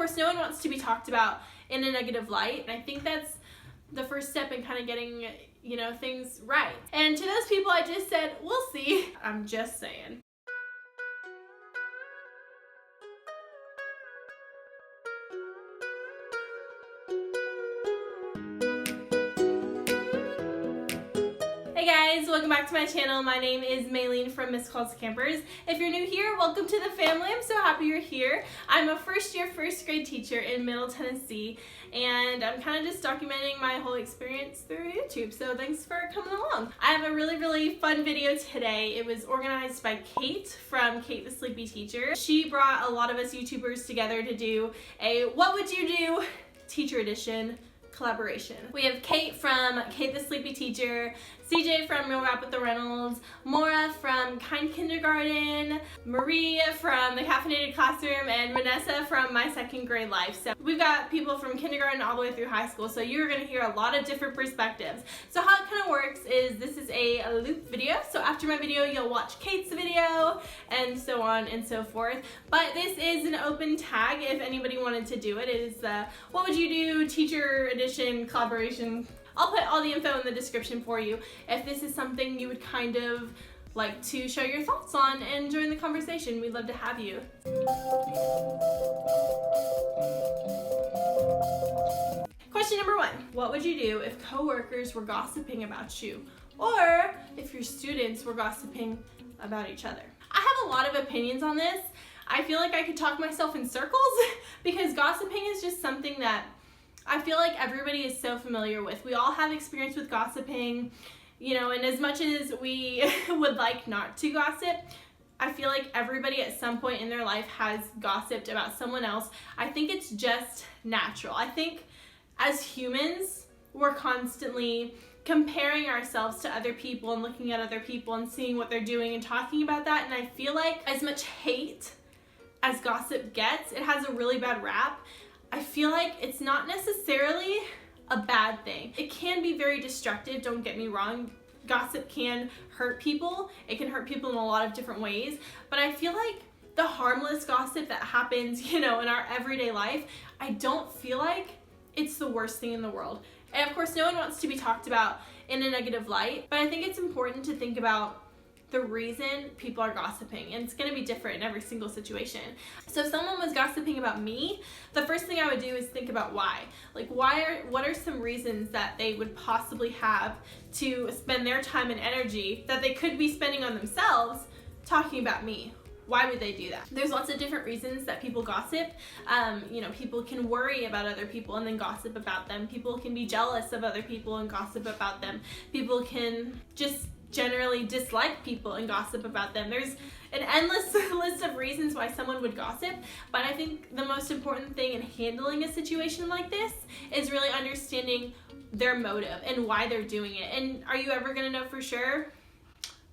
course, no one wants to be talked about in a negative light, and I think that's the first step in kind of getting, things right. And to those people I just said, we'll see. I'm just saying. Hey guys, welcome back to my channel. My name is Maylene from Miss Calls Campers. If you're new here, welcome to the family. I'm so happy you're here. I'm a first-year first grade teacher in Middle Tennessee, and I'm kind of just documenting my whole experience through YouTube, so thanks for coming along. I have a really fun video today. It was organized by Kate from Kate the Sleepy Teacher. She brought a lot of us YouTubers together to do a What Would You Do? Teacher Edition collaboration. We have Kate from Kate the Sleepy Teacher, CJ from Real Rap with the Reynolds, Maura from Kind Kindergarten, Marie from the Caffeinated Classroom, and Vanessa from My Second Grade Life. So we've got people from kindergarten all the way through high school, so you're going to hear a lot of different perspectives. So how it kind of works is this is a loop video, so after my video you'll watch Kate's video and so on and so forth. But this is an open tag if anybody wanted to do it. It is the What Would You Do? Teacher Edition collaboration. I'll put all the info in the description for you if this is something you would kind of like to share your thoughts on and join the conversation. We'd love to have you. Question number 1. What would you do if coworkers were gossiping about you, or if your students were gossiping about each other? I have a lot of opinions on this. I feel like I could talk myself in circles because gossiping is just something that I feel like everybody is so familiar with. We all have experience with gossiping, and as much as we would like not to gossip, I feel like everybody at some point in their life has gossiped about someone else. I think it's just natural. I think as humans, we're constantly comparing ourselves to other people and looking at other people and seeing what they're doing and talking about that. And I feel like as much hate as gossip gets, it has a really bad rap. I feel like it's not necessarily a bad thing. It can be very destructive, don't get me wrong. Gossip can hurt people. It can hurt people in a lot of different ways. But I feel like the harmless gossip that happens, in our everyday life, I don't feel like it's the worst thing in the world. And of course, no one wants to be talked about in a negative light, but I think it's important to think about the reason people are gossiping, and it's going to be different in every single situation. So if someone was gossiping about me, the first thing I would do is think about why. Like what are some reasons that they would possibly have to spend their time and energy that they could be spending on themselves talking about me? Why would they do that? There's lots of different reasons that people gossip. People can worry about other people and then gossip about them. People can be jealous of other people and gossip about them. People can just generally dislike people and gossip about them. There's an endless list of reasons why someone would gossip, but I think the most important thing in handling a situation like this is really understanding their motive and why they're doing it. And are you ever going to know for sure?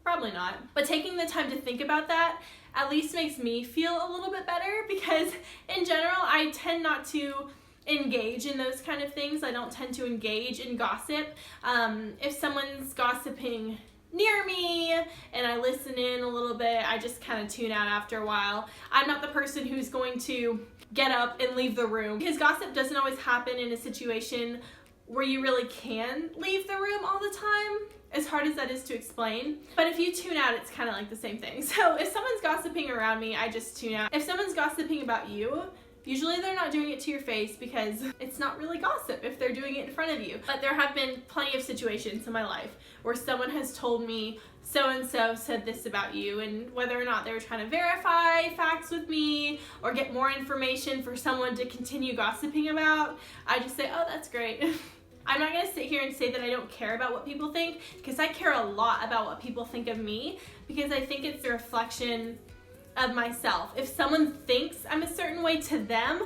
Probably not. But taking the time to think about that at least makes me feel a little bit better, because in general I tend not to engage in those kind of things. I don't tend to engage in gossip. If someone's gossiping near me and I listen in a little bit, I just kind of tune out after a while. I'm not the person who's going to get up and leave the room, because gossip doesn't always happen in a situation where you really can leave the room all the time, as hard as that is to explain. But if you tune out, it's kind of like the same thing. So if someone's gossiping around me, I just tune out. If someone's gossiping about you, usually they're not doing it to your face, because it's not really gossip if they're doing it in front of you. But there have been plenty of situations in my life where someone has told me so-and-so said this about you, and whether or not they were trying to verify facts with me or get more information for someone to continue gossiping about, I just say, oh, that's great. I'm not going to sit here and say that I don't care about what people think, because I care a lot about what people think of me, because I think it's a reflection of myself. If someone thinks I'm a certain way to them,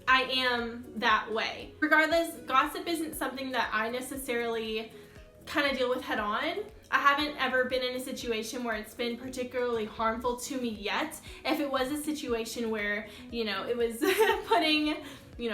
I am that way. Regardless, gossip isn't something that I necessarily kind of deal with head on. I haven't ever been in a situation where it's been particularly harmful to me yet. If it was a situation where, it was putting,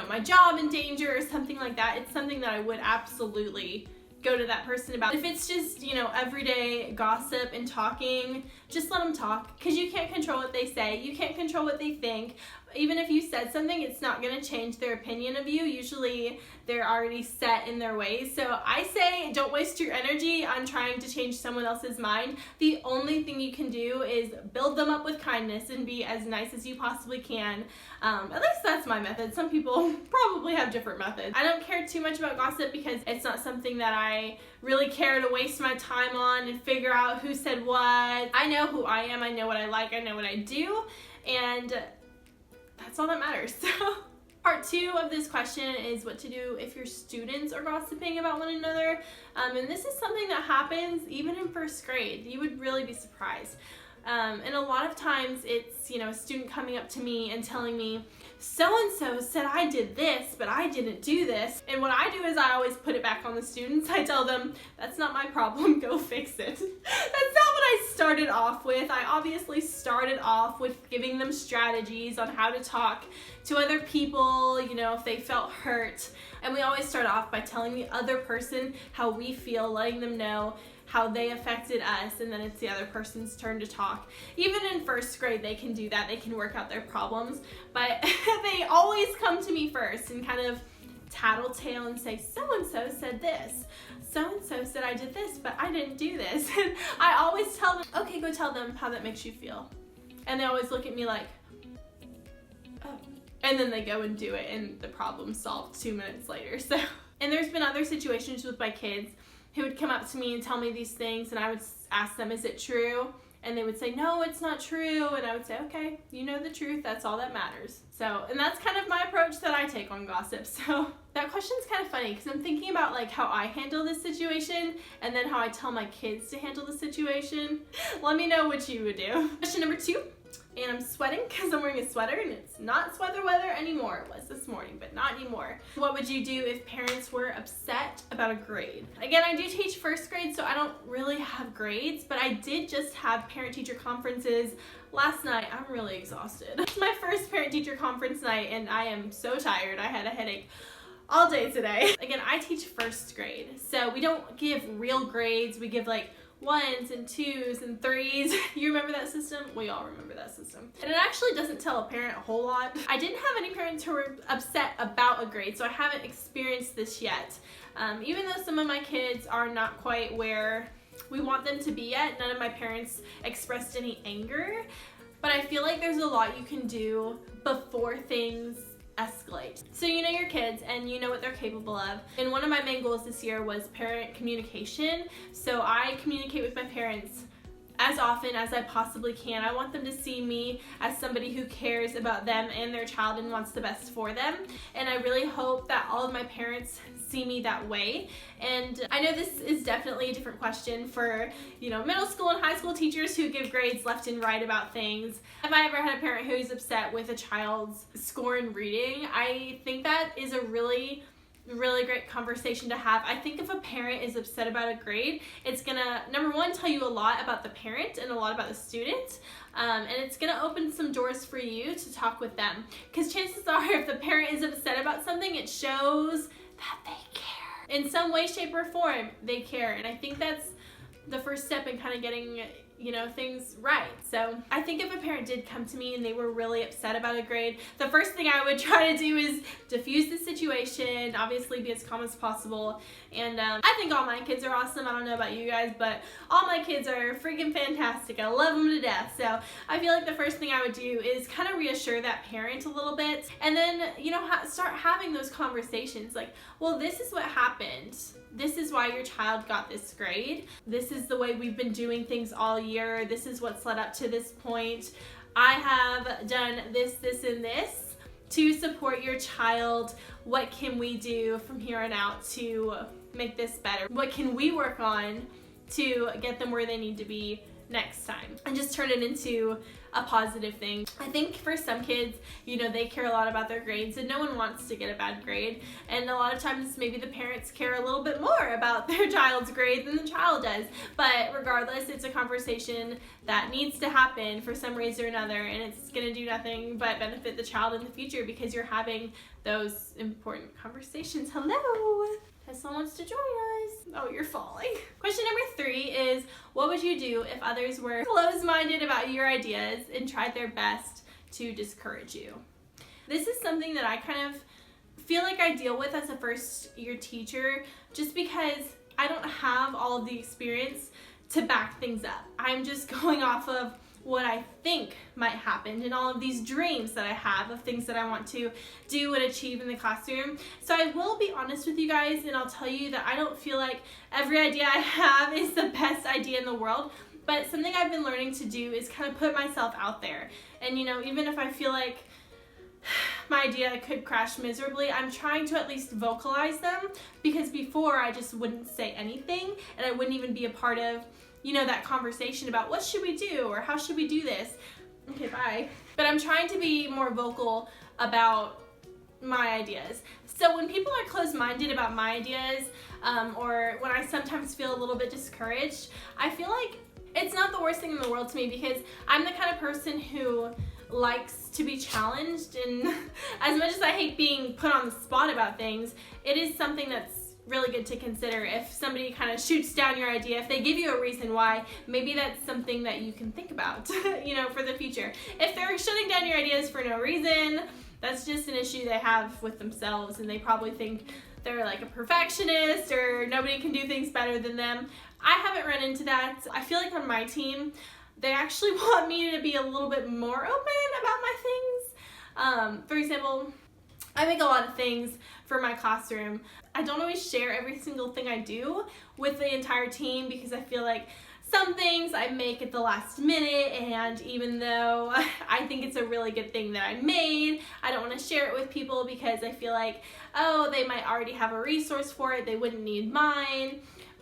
my job in danger or something like that, it's something that I would absolutely go to that person about. If it's just, everyday gossip and talking just let them talk, because you can't control what they say. You can't control what they think. Even if you said something, it's not going to change their opinion of you. Usually they're already set in their ways. So I say don't waste your energy on trying to change someone else's mind. The only thing you can do is build them up with kindness and be as nice as you possibly can. At least that's my method. Some people probably have different methods. I don't care too much about gossip because it's not something that I really care to waste my time on and figure out who said what. I know who I am. I know what I like. I know what I do. And that's all that matters. So part 2 of this question is what to do if your students are gossiping about one another. And this is something that happens even in first grade. You would really be surprised. And a lot of times it's, a student coming up to me and telling me, so-and-so said I did this, but I didn't do this. And what I do is I always put it back on the students. I tell them, that's not my problem, go fix it. That's not what I started off with. I obviously started off with giving them strategies on how to talk to other people, if they felt hurt. And we always start off by telling the other person how we feel, letting them know how they affected us, and then it's the other person's turn to talk. Even in first grade, they can do that. They can work out their problems, but they always come to me first and kind of tattletale and say, so-and-so said this. So-and-so said I did this, but I didn't do this. And I always tell them, okay, go tell them how that makes you feel. And they always look at me like, oh. And then they go and do it, and the problem's solved 2 minutes later. So, and there's been other situations with my kids who would come up to me and tell me these things, and I would ask them, is it true? And they would say, no, it's not true. And I would say, okay, you know the truth, that's all that matters. So, and that's kind of my approach that I take on gossip. So that question's kind of funny because I'm thinking about like how I handle this situation and then how I tell my kids to handle the situation. Let me know what you would do. Question number 2. And I'm sweating because I'm wearing a sweater and it's not sweater weather anymore. It was this morning, but not anymore. What would you do if parents were upset about a grade? Again, I do teach first grade, so I don't really have grades, but I did just have parent-teacher conferences last night. I'm really exhausted. It's my first parent-teacher conference night and I am so tired. I had a headache all day today. Again, I teach first grade, so we don't give real grades. We give like 1s and 2s and 3s. You remember that system? We all remember that system. And it actually doesn't tell a parent a whole lot. I didn't have any parents who were upset about a grade, so I haven't experienced this yet. Even though some of my kids are not quite where we want them to be yet, none of my parents expressed any anger. But I feel like there's a lot you can do before things escalate. So you know your kids and you know what they're capable of. And one of my main goals this year was parent communication. So I communicate with my parents as often as I possibly can. I want them to see me as somebody who cares about them and their child and wants the best for them. And I really hope that all of my parents see me that way. And I know this is definitely a different question for, middle school and high school teachers who give grades left and right about things. Have I ever had a parent who's upset with a child's score in reading? I think that is a really great conversation to have. I think if a parent is upset about a grade, it's gonna, number one, tell you a lot about the parent and a lot about the student. And it's gonna open some doors for you to talk with them. Because chances are, if the parent is upset about something, it shows that they care. In some way, shape, or form, they care. And I think that's the first step in kind of getting things right. So I think if a parent did come to me and they were really upset about a grade, the first thing I would try to do is diffuse the situation, obviously be as calm as possible. And I think all my kids are awesome. I don't know about you guys, but all my kids are freaking fantastic. I love them to death. So I feel like the first thing I would do is kind of reassure that parent a little bit, and then start having those conversations like, well, this is what happened. This is why your child got this grade. This is the way we've been doing things all year. This is what's led up to this point. I have done this, this, and this to support your child. What can we do from here on out to make this better? What can we work on to get them where they need to be next time? And just turn it into a positive thing. I think for some kids, they care a lot about their grades and no one wants to get a bad grade. And a lot of times maybe the parents care a little bit more about their child's grade than the child does. But regardless, it's a conversation that needs to happen for some reason or another, and it's gonna do nothing but benefit the child in the future because you're having those important conversations. Hello. Has someone wants to join us? Oh, you're falling. Question number 3 is, what would you do if others were closed-minded about your ideas and tried their best to discourage you? This is something that I kind of feel like I deal with as a first-year teacher, just because I don't have all of the experience to back things up. I'm just going off of what I think might happen and all of these dreams that I have of things that I want to do and achieve in the classroom. So I will be honest with you guys, and I'll tell you that I don't feel like every idea I have is the best idea in the world, but something I've been learning to do is kind of put myself out there. And even if I feel like my idea could crash miserably, I'm trying to at least vocalize them, because before I just wouldn't say anything and I wouldn't even be a part of that conversation about what should we do or how should we do this. Okay, bye. But I'm trying to be more vocal about my ideas. So when people are closed-minded about my ideas, or when I sometimes feel a little bit discouraged, I feel like it's not the worst thing in the world to me, because I'm the kind of person who likes to be challenged, and as much as I hate being put on the spot about things, it is something that's really good to consider. If somebody kind of shoots down your idea, if they give you a reason why, maybe that's something that you can think about, for the future. If they're shutting down your ideas for no reason, that's just an issue they have with themselves, and they probably think they're like a perfectionist or nobody can do things better than them. I haven't run into that. I feel like on my team, they actually want me to be a little bit more open about my things. For example, I make a lot of things for my classroom. I don't always share every single thing I do with the entire team, because I feel like some things I make at the last minute, and even though I think it's a really good thing that I made, I don't want to share it with people because I feel like, oh, they might already have a resource for it, they wouldn't need mine.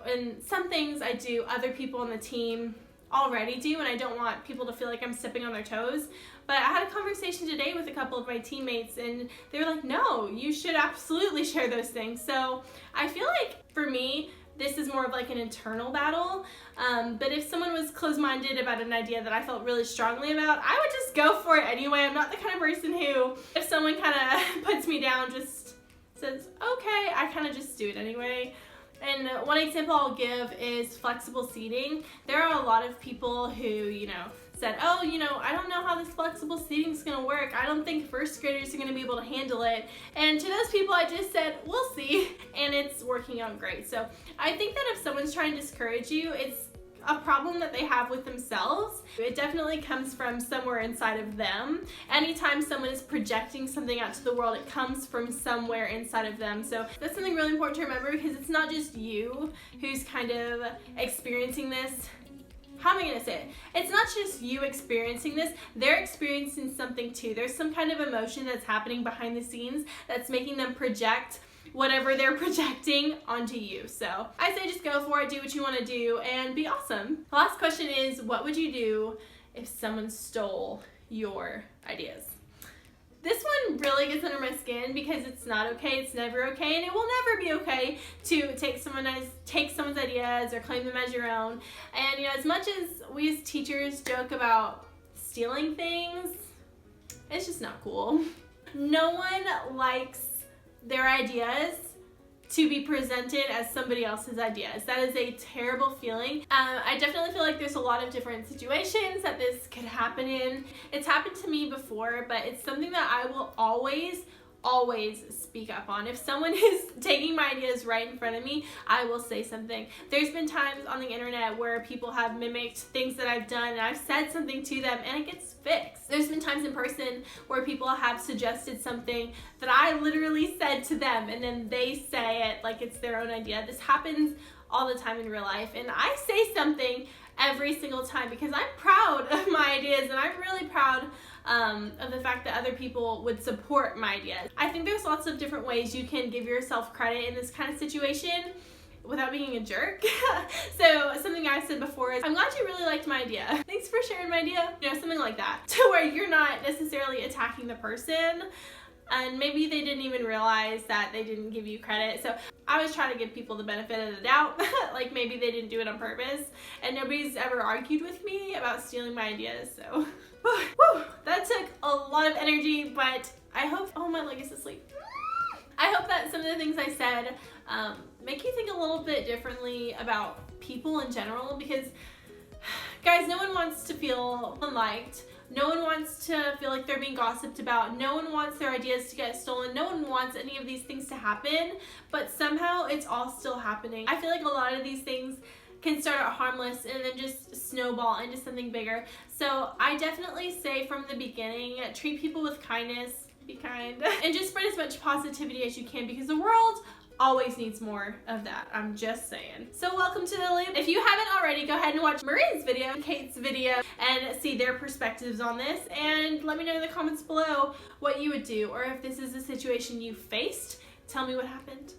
And some things I do, other people on the team already do, and I don't want people to feel like I'm stepping on their toes. But I had a conversation today with a couple of my teammates, and they were like, no, you should absolutely share those things. So I feel like for me, this is more of like an internal battle. But if someone was closed-minded about an idea that I felt really strongly about, I would just go for it anyway. I'm not the kind of person who, if someone kind of puts me down, just says, okay, I kind of just do it anyway. And one example I'll give is flexible seating. There are a lot of people who, said, oh, I don't know how this flexible seating is going to work. I don't think first graders are going to be able to handle it. And to those people, I just said, we'll see. And it's working out great. So I think that if someone's trying to discourage you, it's a problem that they have with themselves. It definitely comes from somewhere inside of them. Anytime someone is projecting something out to the world, it comes from somewhere inside of them. So that's something really important to remember, because it's not just you who's kind of experiencing this. How am I going to say it? It's not just you experiencing this, they're experiencing something too. There's some kind of emotion that's happening behind the scenes that's making them project whatever they're projecting onto you. So I say just go for it, do what you want to do, and be awesome. The last question is, what would you do if someone stole your ideas? This one really gets under my skin, because it's not okay, it's never okay, and it will never be okay to take someone's ideas or claim them as your own. And as much as we as teachers joke about stealing things, it's just not cool. No one likes their ideas to be presented as somebody else's ideas. That is a terrible feeling. I definitely feel like there's a lot of different situations that this could happen in. It's happened to me before, but it's something that I will always speak up on. If someone is taking my ideas right in front of me, I will say something. There's been times on the internet where people have mimicked things that I've done, and I've said something to them and it gets fixed. There's been times in person where people have suggested something that I literally said to them, and then they say it like it's their own idea. This happens all the time in real life, and I say something every single time because I'm proud of my ideas, and I'm really proud of the fact that other people would support my ideas. I think there's lots of different ways you can give yourself credit in this kind of situation without being a jerk. So something I said before is, I'm glad you really liked my idea. Thanks for sharing my idea. Something like that, to where you're not necessarily attacking the person, and maybe they didn't even realize that they didn't give you credit. So I always try to give people the benefit of the doubt, like maybe they didn't do it on purpose, and nobody's ever argued with me about stealing my ideas. So whew, that took a lot of energy, but I hope, oh, my leg is asleep. I hope that something of the things I said make you think a little bit differently about people in general, because guys, no one wants to feel unliked. No one wants to feel like they're being gossiped about. No one wants their ideas to get stolen. No one wants any of these things to happen, but somehow it's all still happening. I feel like a lot of these things can start out harmless and then just snowball into something bigger. So I definitely say from the beginning, treat people with kindness, be kind, and just spread as much positivity as you can, because the world always needs more of that. I'm just saying. So welcome to the loop. If you haven't already, go ahead and watch Maria's video, Kate's video, and see their perspectives on this, and let me know in the comments below what you would do, or if this is a situation you faced, tell me what happened.